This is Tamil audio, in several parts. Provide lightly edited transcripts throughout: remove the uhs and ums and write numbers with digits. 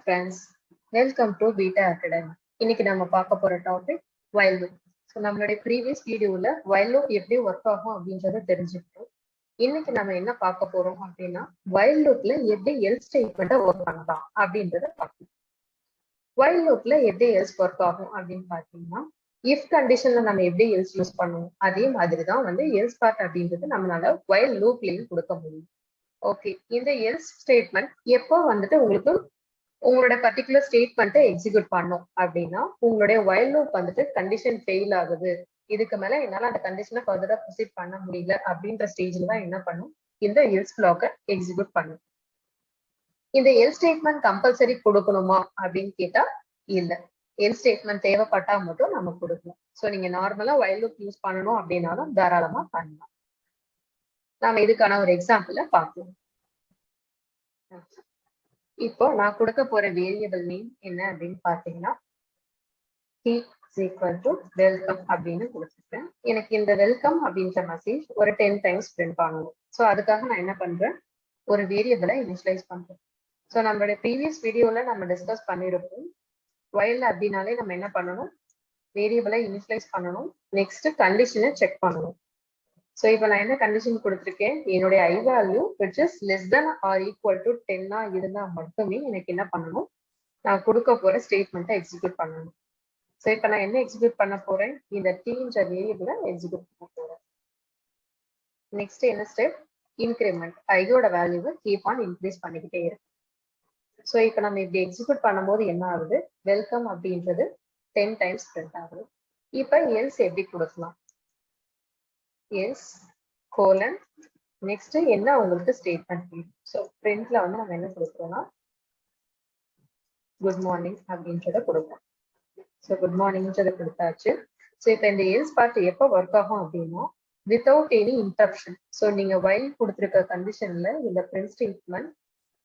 friends, welcome to BITA Academy. இன்னைக்கு நம்ம பார்க்க போற டாபிக் while loop. ஸோ நம்மளுடைய ப்ரீவியஸ் வீடியோல while loop எப்படி ஒர்க் ஆகும் அப்படின்றத தெரிஞ்சுக்கிட்டோம். இன்னைக்கு நம்ம என்ன பார்க்க போறோம் அப்படின்னா while loopல எப்படி else ஸ்டேட்மெண்ட்டை ஒர்க் பண்ணலாம் அப்படின்றத பார்க்கலாம். while loopல எப்படி else ஒர்க் ஆகும் அப்படின்னு பார்த்தீங்கன்னா இஃப் கண்டிஷன்ல நம்ம எப்படி else யூஸ் பண்ணுவோம் அதே மாதிரி தான் வந்து else பார்ட் அப்படின்றது நம்மளால while loopலயும் கொடுக்க முடியும். ஓகே, இந்த எல்ஸ் ஸ்டேட்மெண்ட் எப்போ வந்துட்டு உங்களோட பர்டிகுலர் ஸ்டேட்மெண்ட்டை எக்ஸிக்யூட் பண்ணும் அப்படின்னா உங்களுடைய while loop வந்துட்டு கண்டிஷன் ஃபெயில் ஆகுது, இதுக்கு மேல என்னால அந்த கண்டிஷனை ஃபர்தரா ப்ரொசீட் பண்ண முடியல அப்படின்ற ஸ்டேஜ்ல தான் என்ன பண்ணும், இந்த எல்ஸ் பிளாக்கை எக்ஸிக்யூட் பண்ணும். இந்த எல்ஸ் ஸ்டேட்மெண்ட் கம்பல்சரி கொடுக்கணுமா அப்படின்னு கேட்டா இல்ல, எல்ஸ் ஸ்டேட்மெண்ட் தேவைப்பட்டா மட்டும் நம்ம கொடுக்கணும். ஸோ நீங்க நார்மலா while loop யூஸ் பண்ணணும் அப்படின்னாலும் தாராளமா பண்ணலாம். நாம இதுக்கான ஒரு எக்ஸாம்பிள பார்க்கலாம். இப்போ நான் கொடுக்க போற வேரியபிள் நேம் என்ன அப்படின்னு பாத்தீங்கன்னா வெல்கம் அப்படின்னு கொடுத்துருக்கேன். எனக்கு இந்த வெல்கம் அப்படின்ற மெசேஜ் ஒரு 10 டைம்ஸ் பிரிண்ட் பண்ணணும். ஸோ அதுக்காக நான் என்ன பண்றேன், ஒரு வேரியபிளை இனிஷியலைஸ் பண்றேன். ஸோ நம்மளுடைய ப்ரீவியஸ் வீடியோல நம்ம டிஸ்கஸ் பண்ணிருப்போம். while அப்படின்னாலே நம்ம என்ன பண்ணணும், வேரியபிளை இனிஷியலைஸ் பண்ணணும், நெக்ஸ்ட் கண்டிஷனை செக் பண்ணணும். ஸோ இப்போ நான் என்ன கண்டிஷன் கொடுத்துருக்கேன், என்னுடைய I value which is less than or equal to 10 இருந்தால் மட்டுமே எனக்கு என்ன பண்ணணும், நான் கொடுக்க போற ஸ்டேட்மெண்ட்டை எக்ஸிக்யூட் பண்ணணும். ஸோ இப்போ நான் என்ன எக்ஸிக்யூட் பண்ண போறேன், இந்த டீன்ற வேரியபிளை எக்ஸிக்யூட் பண்ண போறேன். நெக்ஸ்ட் என்ன ஸ்டெப், இன்க்ரிமெண்ட் ஐயோட வேல்யூவை கீப் ஆன் இன்க்ரீஸ் பண்ணிக்கிட்டே இருக்கு. ஸோ இப்போ நம்ம இப்படி எக்ஸிக்யூட் பண்ணும்போது என்ன ஆகுது, வெல்கம் அப்படின்றது 10 டைம்ஸ் பிரிண்ட் ஆகுது. இப்போ எல்ஸ் எப்படி கொடுக்கலாம், எஸ் கோலன் நெக்ஸ்ட் என்ன உங்களுக்கு ஸ்டேட்மெண்ட் வேணும். ஸோ பிரிண்ட்ல வந்து நம்ம என்ன கொடுக்குறோம்னா குட் மார்னிங் அப்படின்றத கொடுப்போம். ஸோ குட் மார்னிங்ன்றத கொடுத்தாச்சு. ஸோ இப்போ இந்த எல்ஸ் பார்ட் எப்போ ஒர்க் ஆகும் அப்படின்னா வித்தவுட் எனி இன்டரப்ஷன். ஸோ நீங்க while கொடுத்துருக்க கண்டிஷன்ல இந்த print statement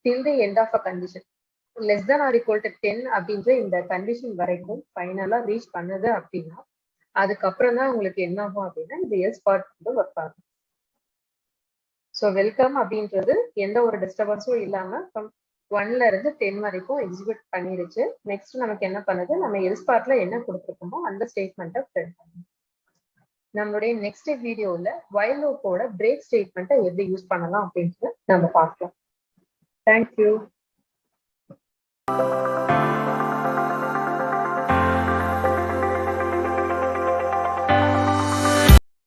till the end of a condition less than or equal to 10 அப்படின்ற இந்த கண்டிஷன் வரைக்கும் ஃபைனலா ரீச் பண்ணுது அப்படின்னா அதுக்கப்புறம் தான் உங்களுக்கு என்ன ஆகும் அப்படின்னா இந்த எல்ஸ் பார்ட் வந்து ஒர்க் ஆகும். ஸோ வெல்கம் அப்படின்றது எந்த ஒரு டிஸ்டர்பன்ஸும் இல்லாம ஃப்ரம் 1ல இருந்து 10 வரைக்கும் எக்ஸிக்யூட் பண்ணிருச்சு. நெக்ஸ்ட் நமக்கு என்ன பண்ணுது, நம்ம எல்ஸ் பார்ட்ல என்ன கொடுத்துருக்கோமோ அந்த ஸ்டேட்மெண்ட்டை பிரிண்ட் பண்ணும். நம்மளுடைய நெக்ஸ்ட் வீடியோல while loopஓட பிரேக் ஸ்டேட்மெண்ட்டை எப்படி யூஸ் பண்ணலாம் அப்படின்ட்டு நம்ம பார்க்கலாம். தேங்க்யூ.